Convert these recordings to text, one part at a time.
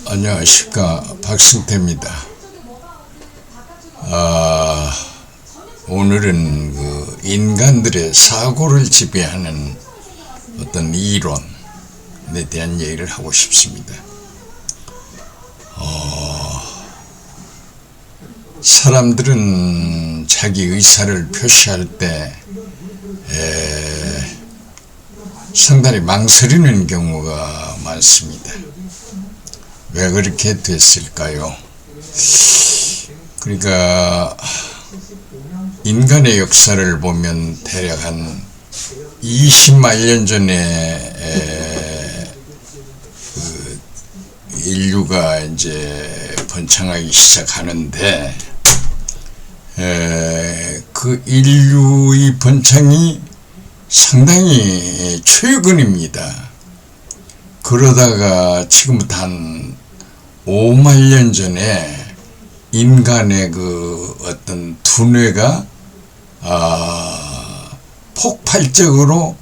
안녕하십니까, 박승태입니다. 오늘은 그 인간들의 사고를 지배하는 어떤 이론에 대한 얘기를 하고 싶습니다. 사람들은 자기 의사를 표시할 때 상당히 망설이는 경우가 많습니다. 왜 그렇게 됐을까요? 그러니까 인간의 역사를 보면 대략 한 20만 년 전에 인류가 이제 번창하기 시작하는데 그 인류의 번창이 상당히 최근입니다. 그러다가 지금부터 한 5만 년 전에 인간의 그 어떤 두뇌가 폭발적으로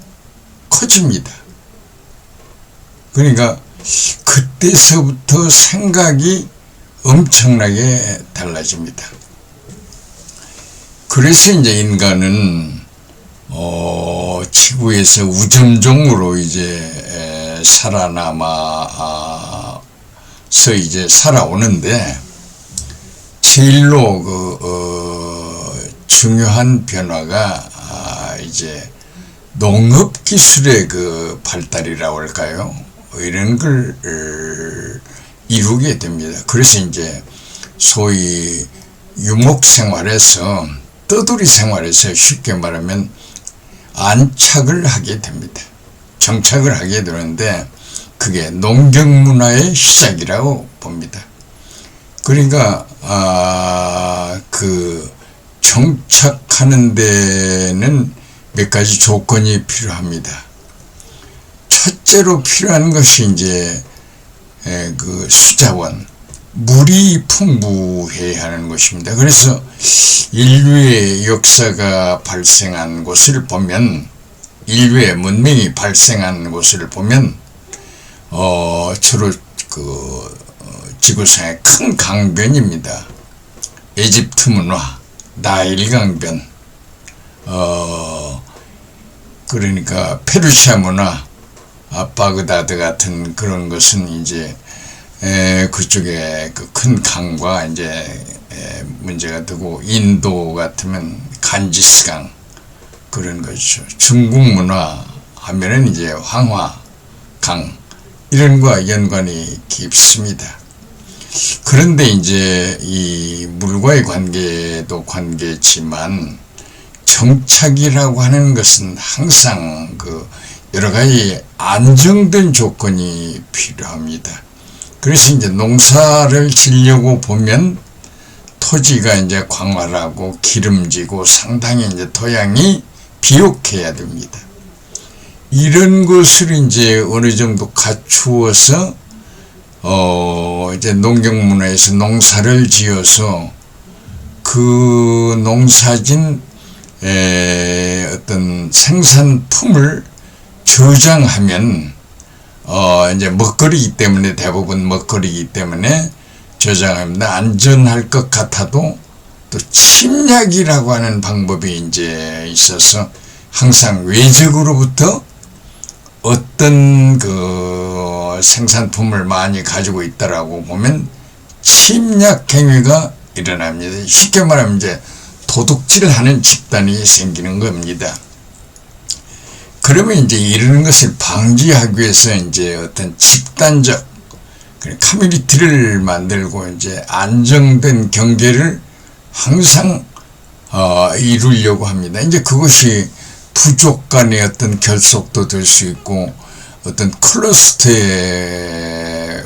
커집니다. 그러니까 그때서부터 생각이 엄청나게 달라집니다. 그래서 이제 인간은 지구에서 우점종으로 이제 살아남아서 이제 살아오는데 제일로 중요한 변화가 이제 농업 기술의 그 발달이라고 할까요? 이런 걸 이루게 됩니다. 그래서 이제 소위 유목 생활에서 떠돌이 생활에서 쉽게 말하면 안착을 하게 됩니다. 정착을 하게 되는데 그게 농경 문화의 시작이라고 봅니다. 그러니까 그 정착하는 데는 몇 가지 조건이 필요합니다. 첫째로 필요한 것이 이제 그 수자원, 물이 풍부해야 하는 것입니다. 그래서 인류의 역사가 발생한 곳을 보면, 인류의 문명이 발생한 곳을 보면 주로 그 지구상의 큰 강변입니다. 에집트 문화, 나일 강변, 그러니까 페르시아 문화, 바그다드 같은 그런 것은 이제 그쪽에 그 큰 강과 이제 문제가 되고, 인도 같으면 간지스강 그런 거죠. 중국 문화 하면은 이제 황화강 이런 거와 연관이 깊습니다. 그런데 이제 이 물과의 관계도 관계지만 정착이라고 하는 것은 항상 그 여러 가지 안정된 조건이 필요합니다. 그래서 이제 농사를 지려고 보면 토지가 이제 광활하고 기름지고 상당히 이제 토양이 비옥해야 됩니다. 이런 것을 이제 어느 정도 갖추어서 이제 농경 문화에서 농사를 지어서 그 농사진 어떤 생산품을 저장하면 이제 먹거리이기 때문에, 대부분 먹거리이기 때문에 저장합니다. 안전할 것 같아도 또 침략이라고 하는 방법이 이제 있어서 항상 외적으로부터 어떤 그 생산품을 많이 가지고 있다라고 보면 침략 행위가 일어납니다. 쉽게 말하면 이제 도둑질하는 집단이 생기는 겁니다. 그러면 이제 이런 것을 방지하기 위해서 이제 어떤 집단적 커뮤니티를 만들고 이제 안정된 경계를 항상 이루려고 합니다. 이제 그것이 부족 간의 어떤 결속도 될 수 있고 어떤 클러스터의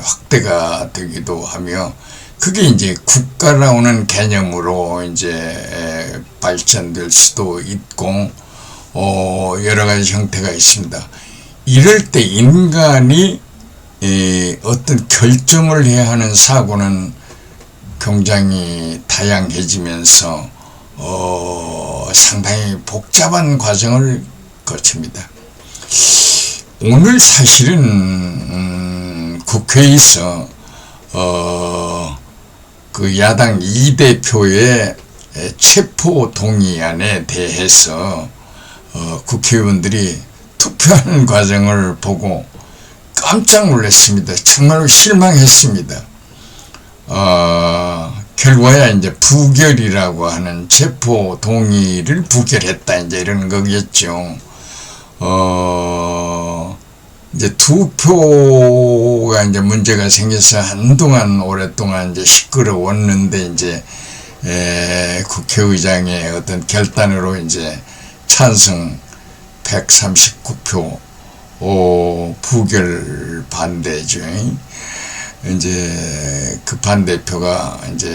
확대가 되기도 하며, 그게 이제 국가라는 개념으로 이제 발전될 수도 있고 여러 가지 형태가 있습니다. 이럴 때 인간이 어떤 결정을 해야 하는 사고는 굉장히 다양해지면서 상당히 복잡한 과정을 거칩니다. 오늘 사실은 국회에서 그 야당 이 대표의 체포 동의안에 대해서 국회의원들이 투표하는 과정을 보고 깜짝 놀랐습니다. 정말로 실망했습니다. 결과야 이제 부결이라고 하는 체포 동의를 부결했다, 이제 이런 거겠죠. 이제 투표가 이제 문제가 생겨서 한동안 오랫동안 이제 시끄러웠는데, 이제 국회의장의 어떤 결단으로 이제 찬성 139표 부결 반대죠. 이제 그 반대표가 이제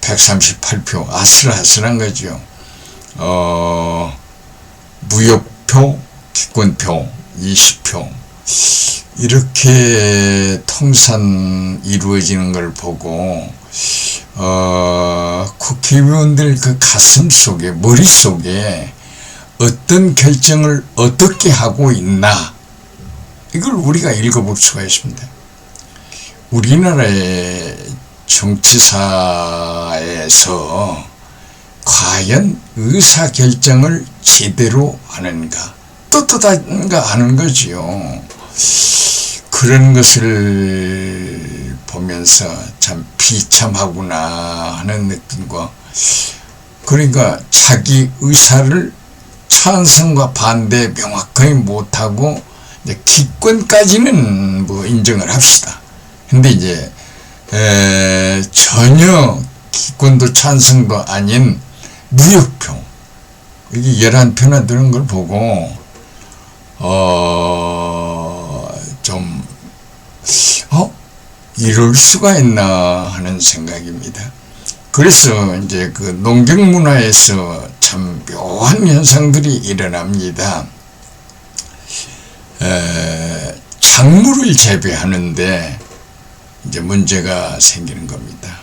138표, 아슬아슬한 거죠. 무효표, 기권표 20표, 이렇게 통산 이루어지는 걸 보고 국회의원들 그 가슴 속에, 머릿속에 어떤 결정을 어떻게 하고 있나, 이걸 우리가 읽어볼 수가 있습니다. 우리나라의 정치사에서 과연 의사결정을 제대로 하는가, 떳떳한가 하는 거지요. 그런 것을 보면서 참 비참하구나 하는 느낌과, 그러니까 자기 의사를 찬성과 반대 명확하게 못하고 이제 기권까지는 뭐 인정을 합시다. 근데 이제 전혀 기권도 찬성도 아닌 무효표, 이게 11표나 되는 걸 보고 좀 이럴 수가 있나 하는 생각입니다. 그래서 이제 그 농경 문화에서 참 묘한 현상들이 일어납니다. 작물을 재배하는데 이제 문제가 생기는 겁니다.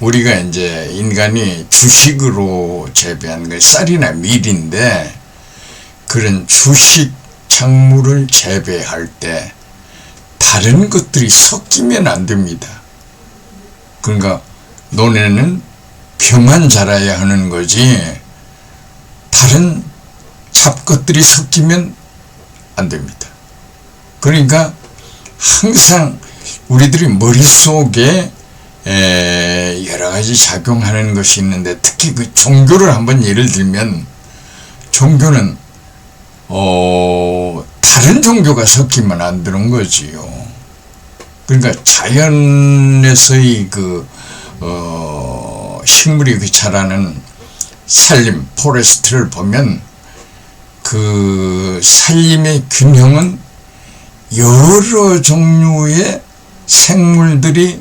우리가 이제 인간이 주식으로 재배하는 게 쌀이나 밀인데, 그런 주식 작물을 재배할 때 다른 것들이 섞이면 안 됩니다. 그러니까 논에는 벼만 자라야 하는 거지 다른 잡것들이 섞이면 안 됩니다. 그러니까 항상 우리들이 머릿속에 여러 가지 작용하는 것이 있는데, 특히 그 종교를 한번 예를 들면, 종교는 다른 종교가 섞이면 안 되는 거지요. 그러니까 자연에서의 그 식물이 그 자라는 산림, 포레스트를 보면 그 산림의 균형은 여러 종류의 생물들이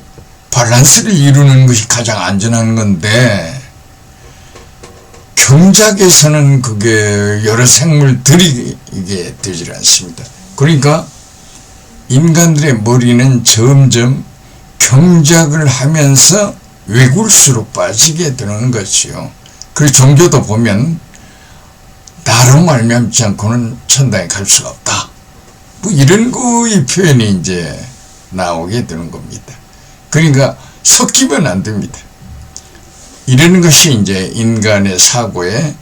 밸런스를 이루는 것이 가장 안전한 건데, 경작에서는 그게 여러 생물들이 이게 되질 않습니다. 그러니까 인간들의 머리는 점점 경작을 하면서 외굴수로 빠지게 되는 거지요. 그리고 종교도 보면 나로 말미암지 않고는 천당에 갈 수가 없다, 뭐 이런 거의 표현이 이제 나오게 되는 겁니다. 그러니까 섞이면 안 됩니다. 이런 것이 이제 인간의 사고에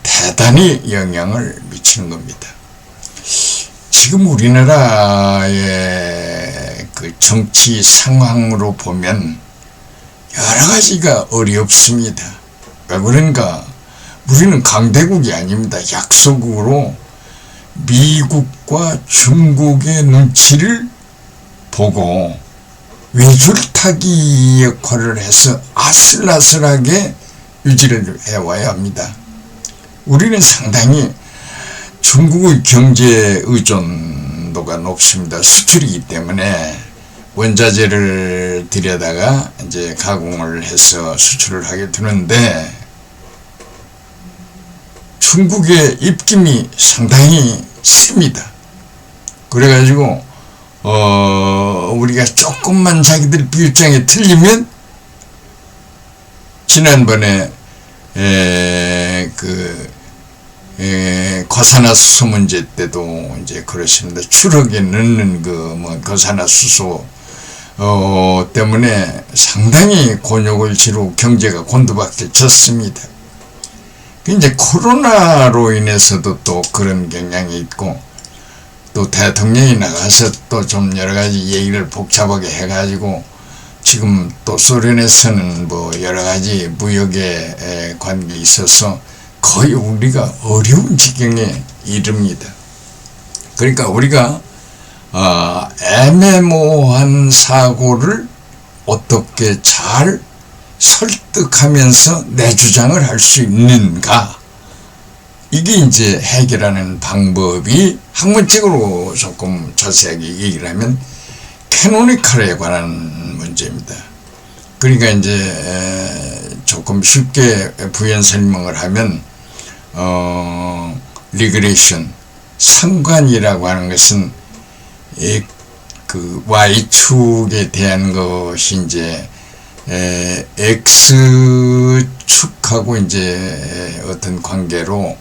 대단히 영향을 미치는 겁니다. 지금 우리나라의 그 정치 상황으로 보면 여러 가지가 어렵습니다. 왜 그런가? 우리는 강대국이 아닙니다. 약소국으로 미국과 중국의 눈치를 보고 외줄타기 역할을 해서 아슬아슬하게 유지를 해와야 합니다. 우리는 상당히 중국의 경제 의존도가 높습니다. 수출이기 때문에 원자재를 들여다가 이제 가공을 해서 수출을 하게 되는데, 중국의 입김이 상당히 셉니다. 그래가지고 우리가 조금만 자기들 비율장에 틀리면, 지난번에 과산화수소 문제 때도 이제 그렇습니다. 추럭에 넣는 과산화수소 때문에 상당히 곤욕을 치르고 경제가 곤두박질쳤습니다. 이제 코로나로 인해서도 또 그런 경향이 있고, 또 대통령이 나가서 또 좀 여러 가지 얘기를 복잡하게 해가지고 지금 또 소련에서는 뭐 여러 가지 무역의 관계에 있어서 거의 우리가 어려운 지경에 이릅니다. 그러니까 우리가 애매모호한 사고를 어떻게 잘 설득하면서 내 주장을 할 수 있는가, 이게 이제 해결하는 방법이 학문적으로 조금 자세하게 얘기를 하면 캐노니컬에 관한 문제입니다. 그러니까 이제 조금 쉽게 부연 설명을 하면 리그레이션, 상관이라고 하는 것은 그 Y축에 대한 것이 이제 X축하고 이제 어떤 관계로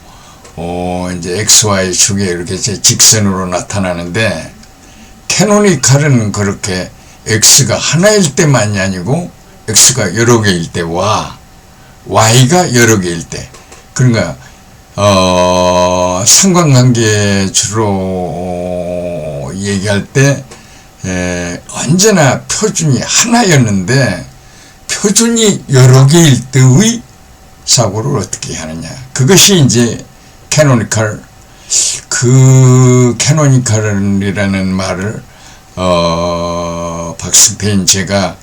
이제 XY축에 이렇게 직선으로 나타나는데, 캐노니컬은 그렇게 X가 하나일 때만이 아니고 X가 여러 개일 때와 Y가 여러 개일 때, 그러니까 상관관계 주로 얘기할 때 언제나 표준이 하나였는데 표준이 여러 개일 때의 사고를 어떻게 하느냐, 그것이 이제 캐노니컬. 그 캐노니컬이라는 말을 박승태인 제가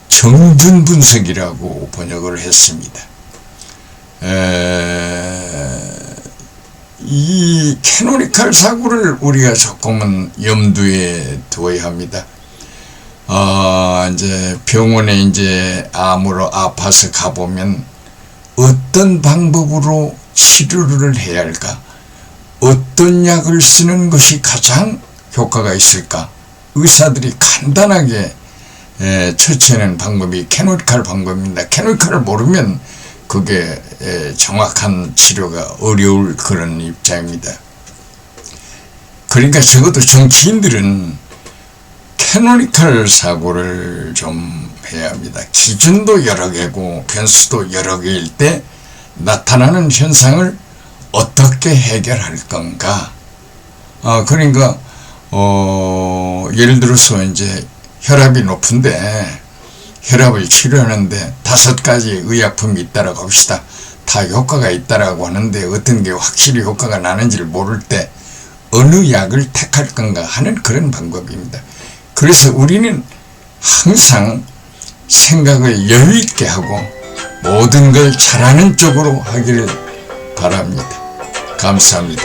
정준 분석이라고 번역을 했습니다. 이 캐노니컬 사고를 우리가 조금은 염두에 두어야 합니다. 이제 병원에 이제 암으로 아파서 가보면 어떤 방법으로 치료를 해야 할까? 어떤 약을 쓰는 것이 가장 효과가 있을까? 의사들이 간단하게 처치하는 방법이 캐노니컬 방법입니다. 캐노니컬을 모르면 그게 정확한 치료가 어려울 그런 입장입니다. 그러니까 적어도 정치인들은 캐노니컬 사고를 좀 해야 합니다. 기준도 여러 개고 변수도 여러 개일 때 나타나는 현상을 어떻게 해결할 건가? 그러니까 예를 들어서 이제 혈압이 높은데 혈압을 치료하는데 5가지 의약품이 있다라고 합시다. 다 효과가 있다라고 하는데 어떤 게 확실히 효과가 나는지를 모를 때 어느 약을 택할 건가 하는 그런 방법입니다. 그래서 우리는 항상 생각을 여유 있게 하고 모든 걸 잘하는 쪽으로 하기를 바랍니다. 감사합니다.